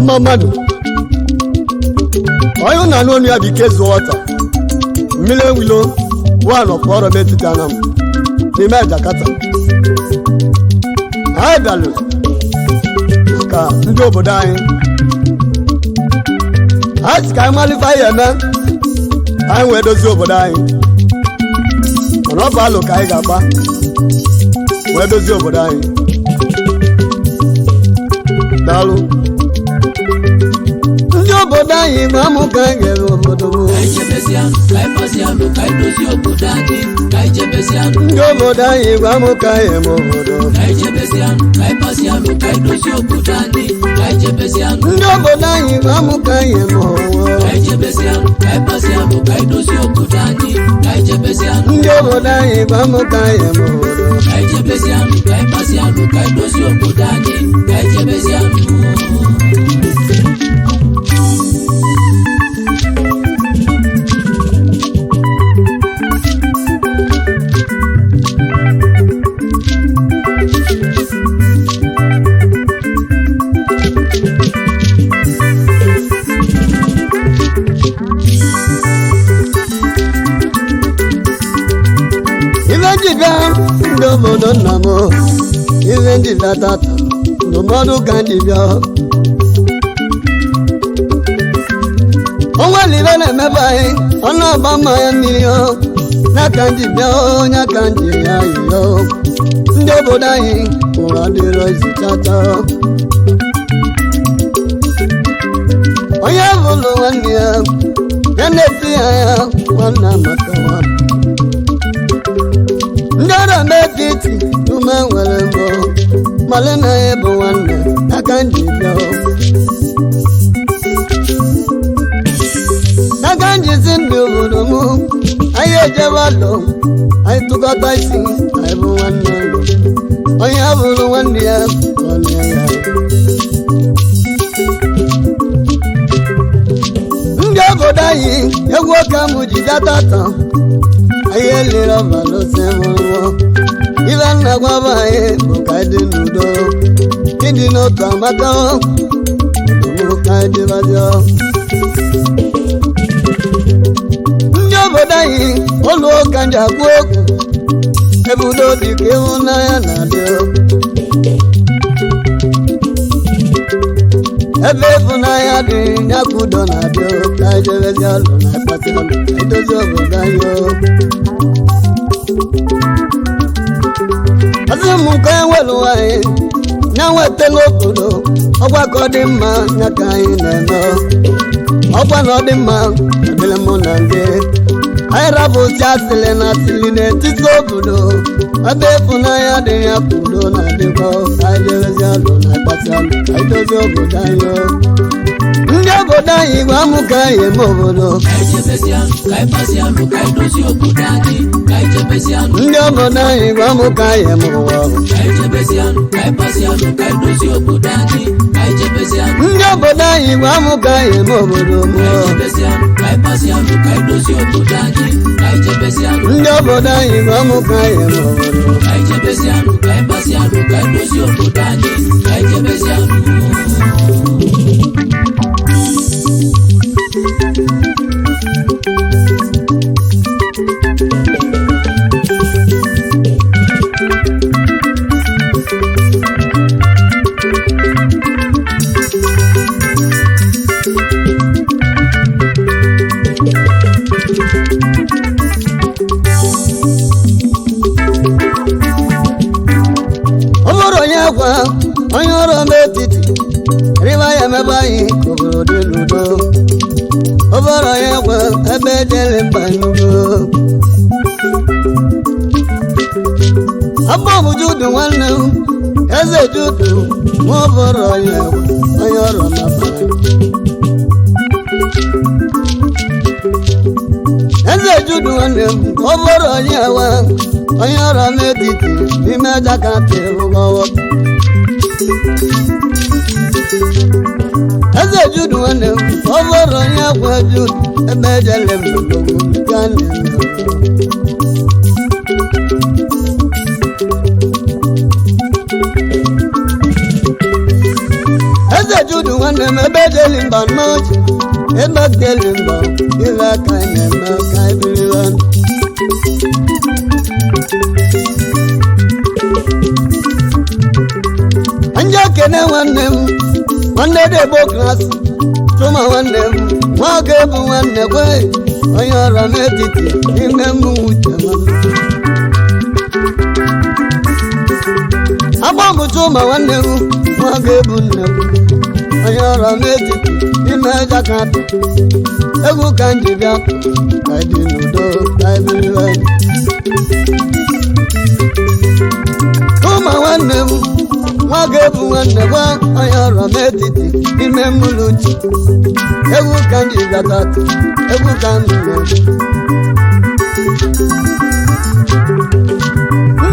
Mamadu oyo na no ya because water mile wilo one of our metitanam ni me Jakarta adalu ka ndị obodo anyị asị ka anyị malifa ya eme anyị wee dozie obodo anyị mana ọ bụ alụ ka anyị ga-agba wee dozie obodo anyị daalụ ndị obodo anyị ma amụ ka anyị ga-ere obodo ndị obodo anyị gwa amụ ka anyị eme obodo ndị obodo anyị gwa amụ ka anyị eme obodo ndị obodo anyị gwa amụ ka anyị eme obodo nna m ihe ndị latata ndụmọdụ ka ndị bịa ọnwa lire na-emebe anyị ọnụ ọgba mmanya mmiri n'aka ndị bịa onye aka ndị ya yiyo ndị obodo anyị ụra dịrọ izichata onye bụlụ nwanne ya ya na-eti ya nwanne maka nwa ndị ọrụ metiti ume nwere mbọ mali na ya bụ nwanne aka nji bịa aka njizi ndị obodo m anyị ejebe alụ anyị tụkọta isi anyị bụ nwanne onye abụrụ nwanne ya nwanne ya ndị obodo anyị egwu ọka m ji jatata anyị elere ọbara ose mụrụ ibe nna gwaba anyị bụ ka dị n'udo ịdị n'otu amaka ọdụmụ ka dịbazio ndị obodo anyị ụlọ ụka ji agwụ okwu ebe udo dị ka ịhụnanya na-adị ebe ịhụnanya dị ya ka udo na-adị ka ejebezi alụ na akpati alụ edozi obodo anyị azụ m nke enwelu anyị ya nwetala obodo ọgbakọ dị mma ya ka anyị na-eme ọgwa na ọ dị mma adịrị mụ na ndị anyị rapụsi asịrị na asịrị n'etiti obodo ebe ịfụnanya dị ya ka udo na-adịkọ ka anyị jerezi alụ na akpati alụ ka anyị dozie obodo anyị ndị obodo anyị gwa mụ ka anyị eme obodo ndị obodo anyị gwa mụ ka anyị eme ụwa ndị obodo anyị gwa mụ ka anyị eme obodo mmụọ ndị obodo anyị gwa mụ ka anyị eme onye ọrụ n'etiti rịba ya emebe anyị ka obodo dị n'udo obere onye gwa ebe ejere mba n'udo abọbụ Judu nwanne m eze Judu nwa obere onye ọrụ n'aba eze Judu nwanne m obere onye ọrụ n'etiti n'ime Jakarta ụgwọ eze Judu nwanne m ọ bụrụ onye gwa Judu ebe ejele m eze eze judu nwanne m ebe deli mba n'oche ebe deli mba ile aka na-eme ka ebiriwe anje kene nwanne m nwanne debo klasị tụma nwanne m nwoke bụ nwanne kwe onye ọrụ n'etiti ime m uche agbamụ tụma nwanne m nwoke bụ nne m onye ọrụ n'etiti ime jakata egwu ka m ji bịa ka dị n'udo ka ebiriwe tụma nwanne m nwoke bụ nwanne gwa onye ọrụ n'etiti ime mmụlụ uche egwu ka m ji bịata egwu ka m nụrụ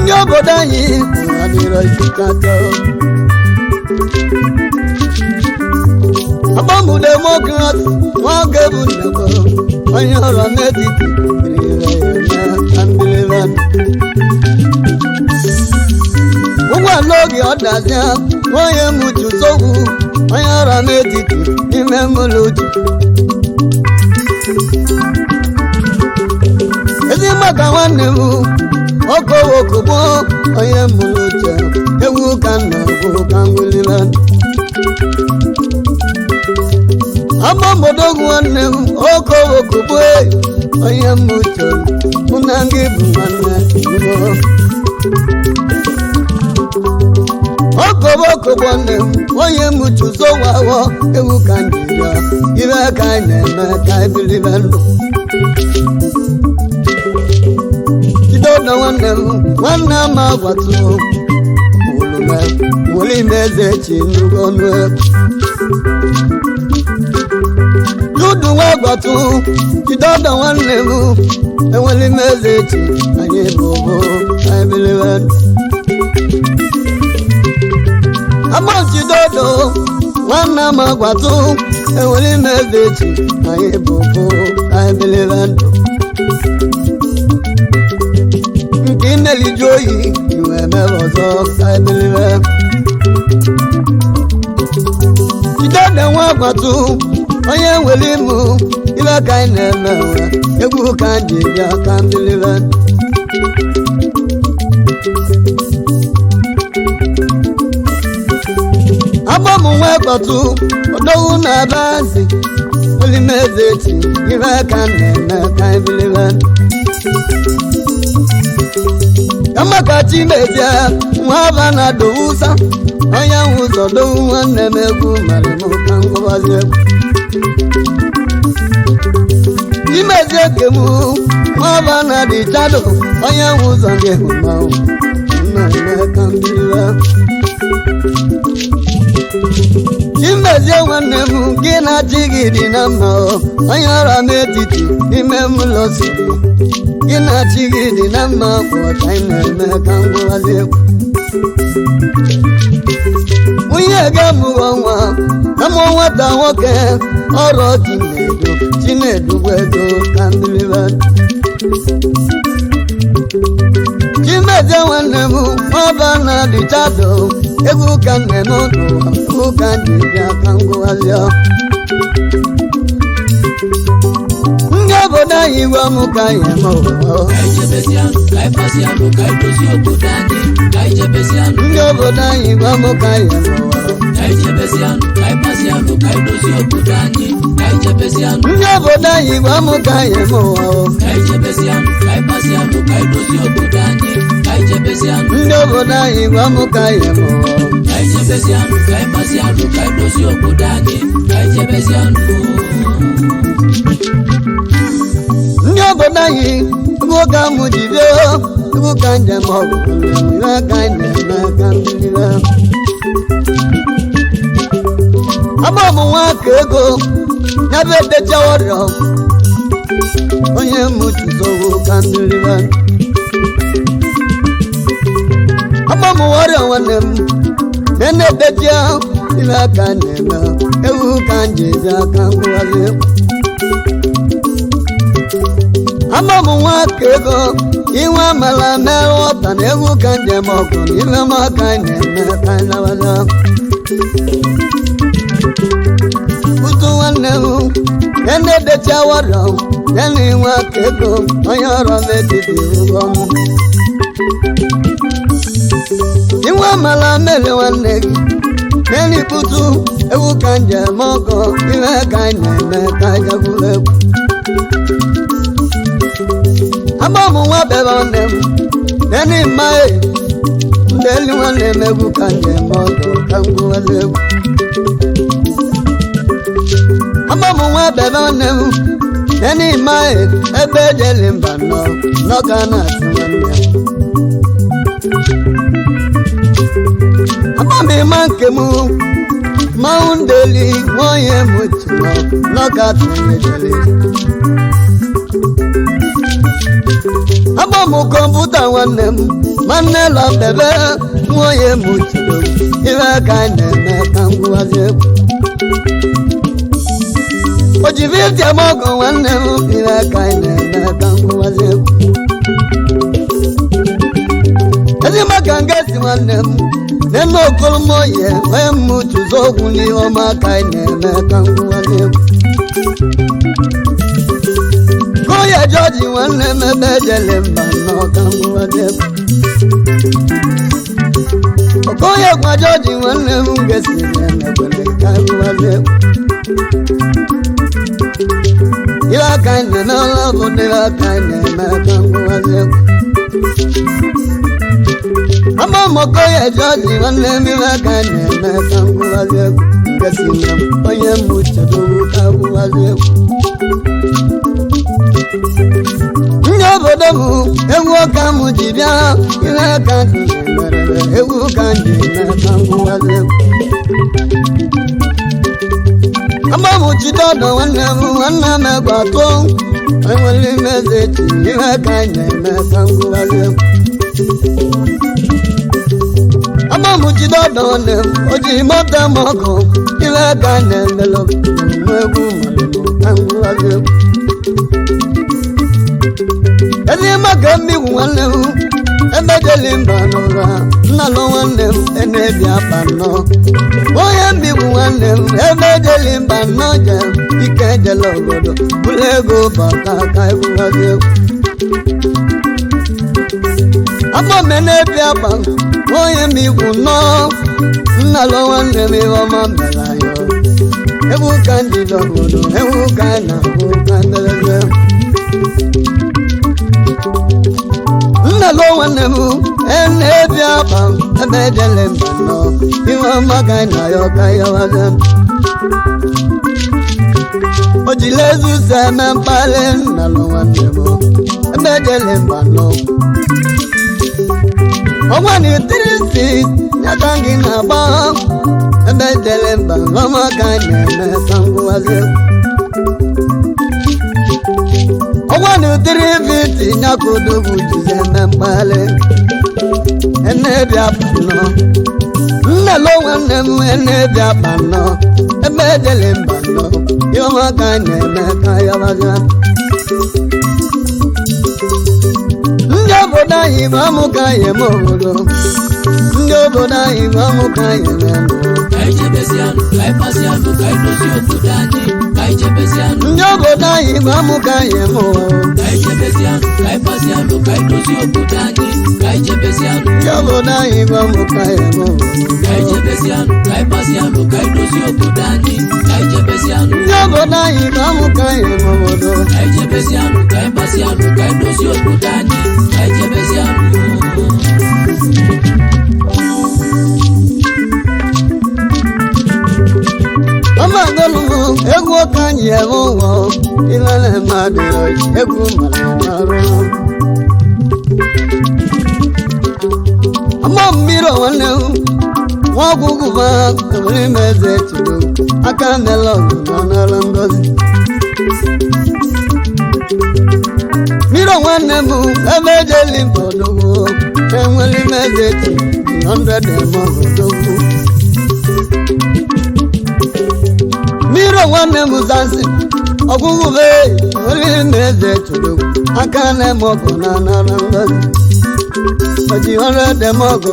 ndị obodo anyị adịrọ ikikata agbamụ demokrat nwoke bụ nnekwa onye ọrụ n'etiti rire ya na ndịrịba ụgbọala oge ọ dazịa onye mụchu sogwu onye ọrụ n'etiti ime mmụlụ uche ezi maka nwanne m okowokogbo onye mụrụ uche egwu ka nna bụ ka ngwụlile agbamodogwu nwanne m okowokogbo onye mụche mụ na gị bụ nwanne okobokogbo nne m onye mụchu zowawo egwu ka njibịa ibe ka na-eme ka ebilibe ndụ jidodo nwanne m nwanne ama gwatụ olume wụlime eze chi nugo nụ dudu nwa gwatụ jidodo nwanne m enwelime eze chi anyị bụ bụ ka ebilibe ndụ agbọchidodo nwanne m agwatụ enwere ime eze echi anyị bụ bụ anyị bilibe ndụ nke imeliju oyi iwe mere ọzọ ka anyị bilibe jidodo nwa agwatụ onye nwere ịmụ ibe ka anyị na-eme egwu ka anyị ji bịa ka mbilibe ndụ agbamụ nwa kọtụ odogwu na-aba nzi olime eze echi ibe ka na-eme ka ebilibe amaka chimezie nwa aba na dowusa onye ahụ ụzọ dowu nwanne m egwu mara m ka ngụbazi egwu chimezie kemu nwa aba na dịchado onye ahụ ụzọ gị hụ mmanwụ na-eme ka mbilibe chimezie nwanne m gị na-achị gị dị na mma onye ọrụ n'etiti ime ụlọ siri gị na-achị gị dị na mma pụta ị na-eme ka ngwụwazi egwu nwunye ga-amụghị ọnwa amụ nwata nwoke ọrụ chinedu bụ ego ka mbilibe chimezie nwanne m ọba na dịchado egwu ka na-eme n'ụwa egwu ka ndị bịa ka ngwụgharịa ndị obodo anyị gwa m ka anyị eme ụwa ndị obodo anyị gwa m ka anyị eme ụwa ndị obodo anyị gwa m ka anyị eme ụwa ndị obodo anyị gwa m ka anyị eme ụwa ndị obodo anyị nwoke amụ ji bịa egwu ka njem ọgwụ ire ka anyị na-eme ka mmiri agbamụ nwaka ego n'ebe edechawarịọ onye mụchizowo ka mmiri agbamụ warịọ nwanne m na-edechia ire aka na-eme ewu ka njezi aka ngwụgharị agbamụ nwaka ego inwe amala mere ọta na egwu ka njem ọgụ na ibe maka na-eme ka nlawaza Putu nwanne m ene decha wọrọ ene nwa kego onye ọrụ metiti ụgwọ m inwe mala mele nwanne gị ene putu ewu ka njem ọgọ ihe ka anyị na-eme ka jagburu egwu agba m nwa bebe nwanne m ene mmae ndị elu nwanne m egwu ka njem ọgọ ka ngwuwezi egwu agba m nwa bebe nwanne m ene mmae ebe ejeli mba n'ọka na-atụ nwanne agba m ịma nke m mmanwụ ndeli nwonye m chụọ n'ọka tụnyejeli agba m kọmputa nwanne m nwanne lọ bebe nwonye m chụọ ihe ka anyị na-eme ka ngwuwazi egwu o ji 50 ọgọ nwanne m ihe ka anyị na-eme ka ngwuwazi egwu ezi maka ngesi nwanne m nene okolomoye wee m chụzọ okwu n'ihe ọma ka anyị na-eme ka ngwuwazi egwu Koye George nwanne m ebe ejele mba nnọọ ka ngwuwazi egwu Okoye gwa George nwanne m ngesi na-emekwele ka ngwuwazi egwu ihe aka anyị na-eme ọla bụ ihe aka anyị na-eme ka ngwuwazi egwu ama Okoye George nwanne m ihe aka anyị na-eme ka ngwuwazi egwu ngesi na onye m chedowu ka ngwuwazi egwu ndị obodo m egwu ọka m ji bịa ihe aka dị merere egwu ka m ji eme ka ngwuwazi egwu ama m jide ọdọ nwanne m egwu atụ enwere imeze echi ihe ka anyị na-eme ka ngwuwazi egwu ama m jide ọdọ nwanne m o ji moto m ọkụ ihe ka anyị na-emelụ egwu malụ ka ngwuwazi egwu ezi maka mmigwu nwanne m ebe jeli mba n'ụra nnalụ nwanne m enebi akpa nnọọ onye mmigwu nwanne m ebe jeli mba nnọọ je ike jele obodo bụrụ ego bata ka ngwuwazi egwu afọ menebi akpa onye mmigwu nnọọ nnalụ nwanne m ihe ọma mere anyị egwu ka ndị obodo egwu ka na-ahụ ka ndeleze nnalụ nwanne m enebi akpa ebe ejele mba nnọọ ihe ọma ka anyị na ya ọka yawaze o jile ezuzo eme mkpali nnalụ nwanne m ebe ejele mba nnọọ ọnwa na itirisi ya ka gị na-agba ebe ejele mba ọma ka anyị na-eme ka ngwuwazi egwu ọnwa na utiri viti ya ka odogwu jizi eme mkpali enebi akpa nnọọ nnalụ nwanne m enebi akpa nnọọ ebe ejele mba nnọọ ihe ọma ka anyị na-eme ka yawazi ndị obodo anyị bụ amụ ka anyị eme obodo ndị obodo anyị bụ amụ ka anyị eme ndị obodo anyị bụ amụ ka anyị eme ụwa ndị obodo anyị bụ amụ ka anyị eme ụwa ndị obodo anyị bụ amụ ka anyị eme obodo ọma agọlụmụ egwu ọka anyị eme ụwa ilele mmadụ egwu mara marụ ama mmiri nwanne m nwa ọgwụgwụ ba enwere ime eze chido aka mela ọgụ na ọnara ngozi mmiri nwanne m ebe ejeli mba odogwu enwere ime eze chi 100 eme odogwu mmiri nwanne m zanzi ọgwụgwụ be nwere ime eze chido aka na-eme ọgụ na ọnara ngozi oji 100 eme ọgụ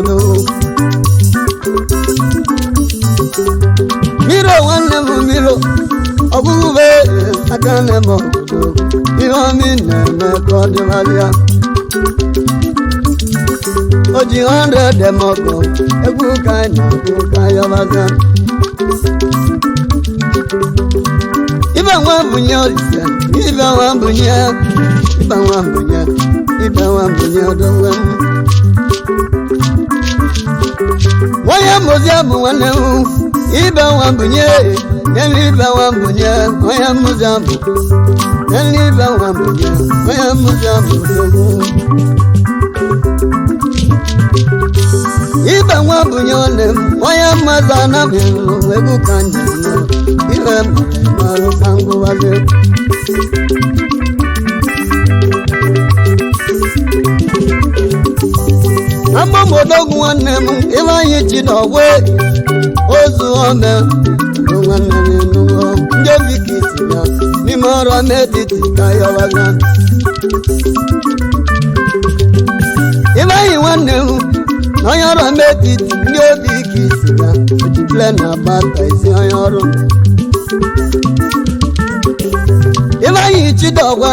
miro nwanne m miro ọgwụgwụ aka na-eme obodo ihe ọmị na-eme ka ọ dịbalịa o ji 100 dem ọgọ egwu ka anyị na-agụ ka yọbaza ibe nwa mbunye olise ibe nwa mbunye ibe nwa mbunye ibe nwa mbunye odogwe m onye mmozi abụ nwanne m ibe nwa mbunye nyere ibe nwa mbunye onye mmozi abụ nyere ibe nwa mbunye onye mmozi abụ odogwe ibe nwa mbunye nwanne m onye mmazi anabịrụ egwu ka njem ibe marụ ka ngụwazi amamodogwu nwanne m ibe anyị ji n'ọgwe ozu ome nwanne m enugo ndị obi ka isi ya n'ime ọrụ ama etiti ka yọwaga ibe anyị nwanne m na onye ọrụ ama etiti ndị obi ka isi ya ojibile na agbata isi onye ọrụ ibe anyị chidọgwa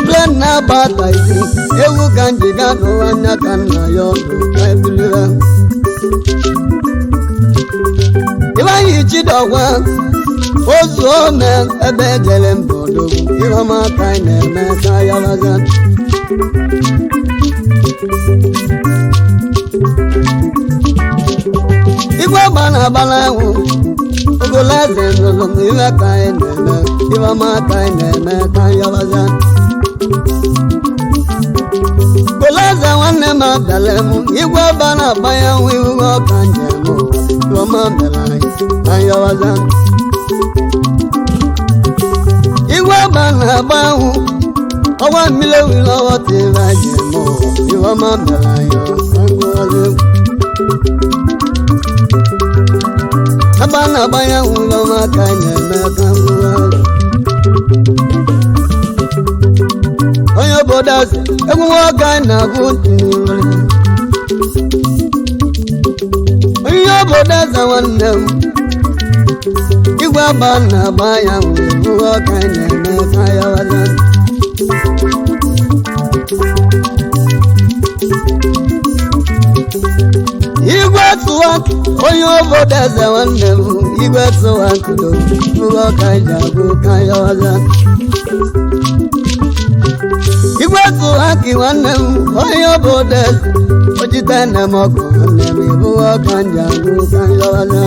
plen na-agbata isi ewu ka njiga n'ụwa anya ka nna ya ọdụ ka ebiliwe ibe anyị chidọgwa ozu ome ebe ejere mba odogwu ihọma ka anyị na-eme ka yalaga igwe gbana enwu ogolaze nụrụ m iwe ka anyị na-eme ihọma ka anyị na-eme ka yalaga ogolaze nwanne m abịala m igwe gbana agbanya nwa iwu ọka njem ụwa ihọma mere anyị ka yalaga igwe gbana agbanwu ọwa mmiri ewiri ọghọ tiri anyị eme ụwa ihọma mere anyị ka ngụwazi aba na-agbanye ụlọ maka na-eme ka ngụwazi onye obodo azụ egwu nwoke anyị na-agụ onye obodo eze nwanne m igwe agba na-agba ya nwere egwu nwoke anyị na-eme ka ya waza igwe tụwa onye obodo eze nwanne m igwe tụwa kudo ụgwọ ka ji agụ ka ya ọza igwe tụwa ki nwanne m onye obodo eze ojite nne m ọkụ nwanne m ịbụghọ ka ji agụ ka ya ọza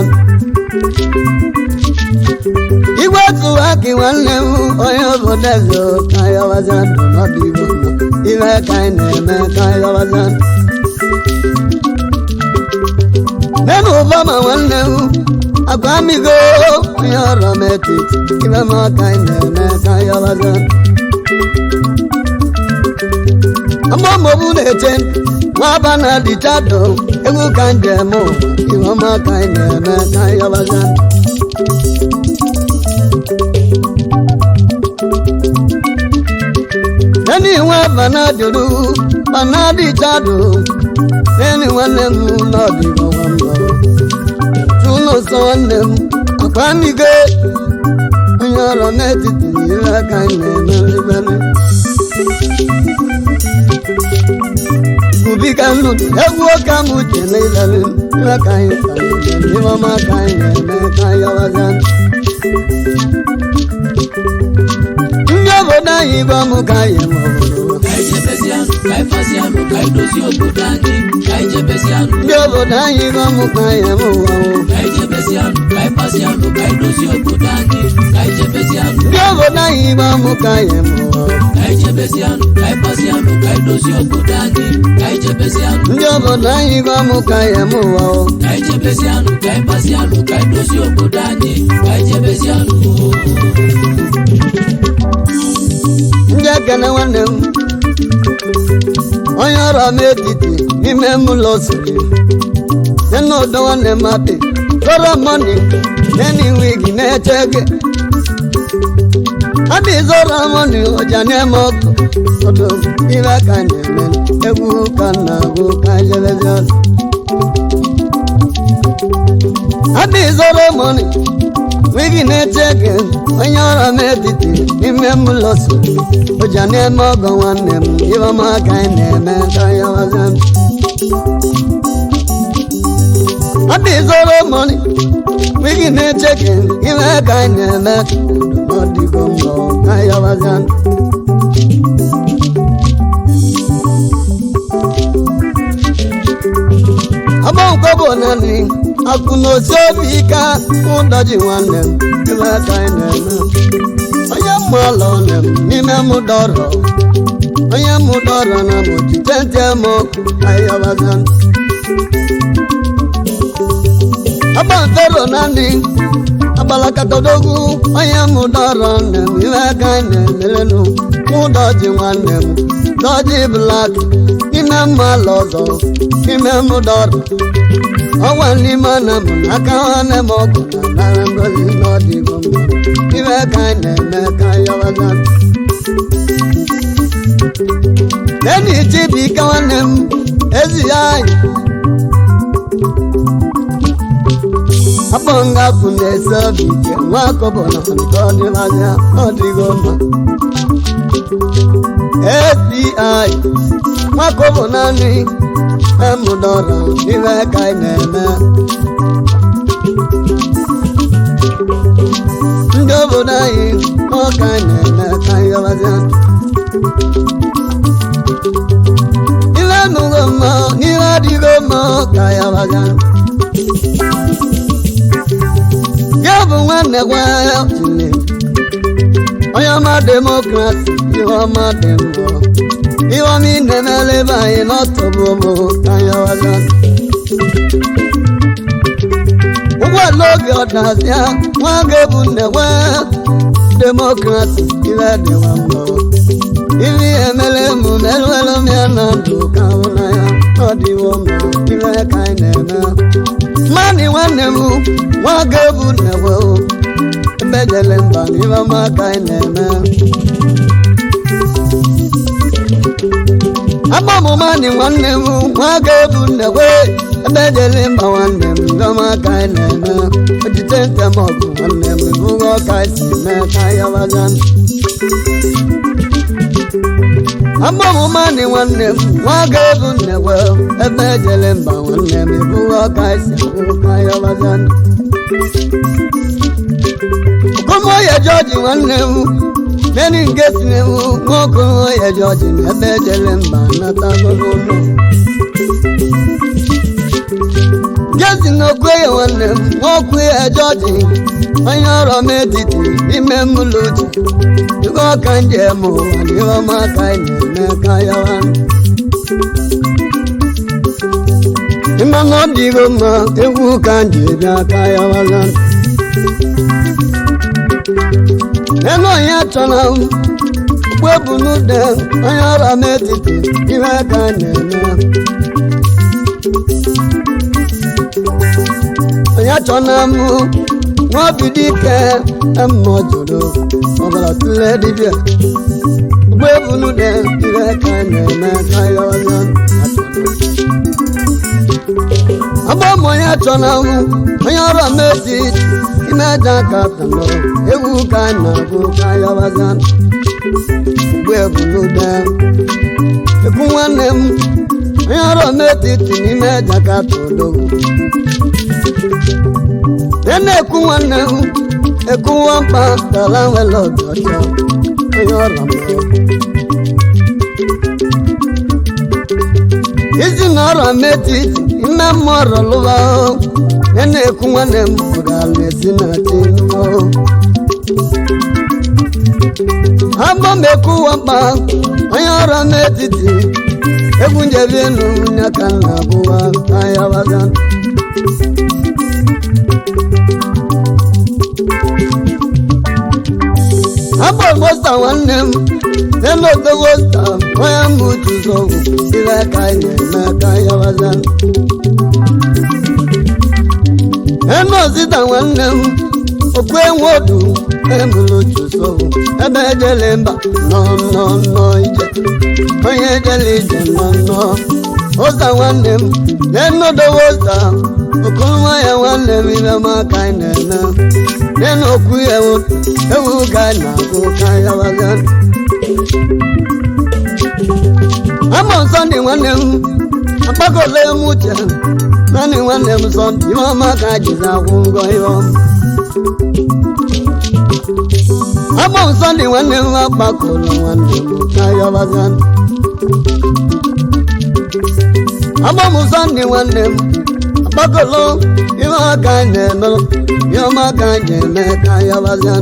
igwe tụwa ki nwanne m onye obodo eze ka ya ọza n'ọdụ igbo ibe ka anyị na-eme ka ya ọza nenu ụbama nwanne m agwa amigo onye ọrụ m etiti ibe m ọka anyị na-eme ka yọbaza amamogbu na-eche nwaba na dịchado egwu ka njem ibe m ọka anyị na-eme ka yọbaza nenu inwe banadịru banadịchado nenu nwanne m n'ọdịgo ụlọ nsọ nwanne m akwa amigo onye ọrụ n'etiti ire aka anyị na-eme nribere ubiga nnu egwu oke m uche na ilere ire ka anyị karịrị n'ime ọma ka anyị na-eme ka anyị ọwaza ndị obodo anyị gwa m ka anyị eme obodo ndị obodo anyị gwa m ka anyị eme ụwa ndị obodo anyị gba mụ ka anyị mụọ ndị obodo anyị gba mụ ka anyị mụọ ndị ekene nwanne m onye ọrụ m etiti n'ime m ụlọ siri dị n'ụdọ nwanne m apị rọrọ mọni neni wigi na-eche gị adị zọrọ mọni ọja na-eme ọkụ ọdụ ire ka na-eme egwu ka na-agụ ka jelezi ọdụ Abi zoro money wigi na-echeke onye ọrụ m etiti n'ime mụlọsụ ụja na-eme ọgọ nwanne m ibe ọma ka anyị na-eme ka ya waza m Abi zoro money wigi na-echeke ibe ka anyị na-eme n'ọdịgo mbọ ka ya waza m Abọ́nkọ́bọ̀ náà ni akụnọsi obi ike ụdọji nwanne m ebe aka anyị na-eme onye mmụ ala ọnụ m n'ime mụdọrọ onye mụdọrọ na mụjite ntị m ọkụ ahịabaza agbafero naanị agbalakatodogwu onye mụdọrọ nne m ebe aka anyị na-emerenụ ụdọji nwanne m dọji blak n'ime mma ala ọzọ n'ime mụdọrọ ọnwa n'ime na m n'aka nwanne m ọgụ na nara ngozi n'ọdịgo mbụ ibe ka anyị na-eme ka yawaza leni chibike nwanne m ezi ya anyị akpọ nga bụ na-ese obi ike nwa akọbọ na nke ọdịlaja ọdịgo mma FBI nwa akọbọ naanị emụdọrọ ibe ka anyị na-eme ndị obodo anyị ọka anyị na-eme ka anyị yọbazia ibe nụgo mma n'ihe adịgo mma ka yọbazia ya bụ nwanne gwa chile onye ọma demokrasi ihe ọma dị mbọ ihe ọma ị na-emele ebe anyị n'ọtọbụ ụmụ ka anyị ọwaza ụgbọala oge ọdazịa nwa ga-ebu nne nwe demokrasi ihe dịwa mbọ ihe emele mụ merụelu m ya na ndụ ka hụ na ya ọ dịwo mma ihe ka anyị na-eme mmadụ nwanne m nwa ga-ebu nne nwe ebe jele mba n'ihe ọma ka anyị na-eme agbamụmanị nwanne m nwa ga-ebu nnekwe ebe jele mba nwanne m ndọma ka anyị na-eme ojite ntemọgụ nwanne m bụghị ọka si mee ka ya waza agbamụmanị nwanne m nwa ga-ebu nnekwe ebe jele mba nwanne m bụghị ọka si mee ka ya waza okomoye jọji nwanne m meni nke si n'ewu nwaokoroye jọji na ebe jele mba natagogo ụlọ gesi n'okwenye nwanne m nwaokwenye jọji onye ọrụ m etiti n'ime mmụlọ uche dịka ọka njem ụwa n'ihe ọma ka anyị na-eme ka yawa ịma na ọ dịgo mma egwu ka nji bịa ka yawaza elu onye chọrọ ụgbọ ebu n'ude onye ọrụ m etiti ihe ka na-eme onye chọrọ m nwaobido ike mmụọ jụrụ ọbara tụle dibịa ụgbọ ebu n'ude ihe ka na-eme ka ya ọzọ agba m onye chọrọ m onye ọrụ m etiti imeja ka tano ewu ka na-abụ ka ya waza ugbu ebulude ekwu nwanne m onye ọrụ m etiti n'ime jakata odogwu ya na-ekwu nwanne m ekwuwa mkpa dala nwere ọjọjọ onye ọrụ m izi na ọrụ m etiti ime mmụọ rọlụwa ya na-ekwu nwanne m ụdala esi na tinụọ abọ m ekwuwa mkpa onye ọrụ m etiti egwu njebi enu nya ka nna abụwa ahịa waza abọ mosta nwanne m elu otowosta onye m utuzowu ile ka anyị na-eme ka ahịa waza enu ozita nwanne m okwu enwodu emụlụ chusowu ebe ejele mba nọ ije onye ejele ije nọ ụza nwanne m na-enodowo ụza Okolwa ya nwanne m ibe maka anyị na-eme nena okwu ewu ga na-agụ ka ya waga ama Sunday nwanne m agbagole m uche naanị nwanne m Sunday ihe ọma ka jizi akwụ ngọ ihe ọma ama Sunday nwanne m agbakọrọ nwanne m ka ya waga ama Sunday nwanne m agbakọrọ ihe ọka na-eme ihe ọma ka na-eme ka ya waga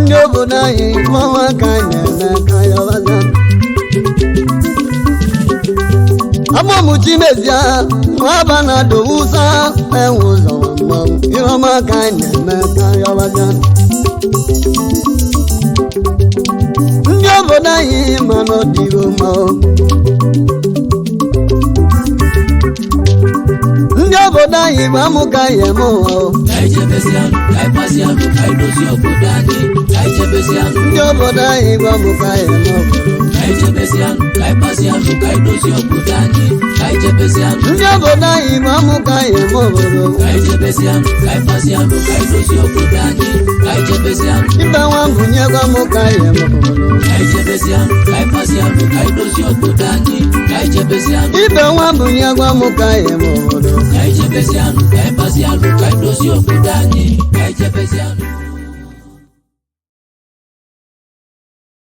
ndị obodo anyị ihe ọma ka na-eme ka ya waga Chimezie nwaba na dowusa enwe ụzọ mmanwụ ihe ọma ka na-eme ka ya waga ndị obodo anyị ma n'ọdịgo ma ndị obodo anyị bụ amụka ya eme ụwa ndị obodo anyị bụ amụka ya eme ụwa ndị obodo anyị bụ amụka ya eme obodo ibe nwa mbụnyego amụka ya eme obodo ibe nwa mbụnyego amụka ya eme obodo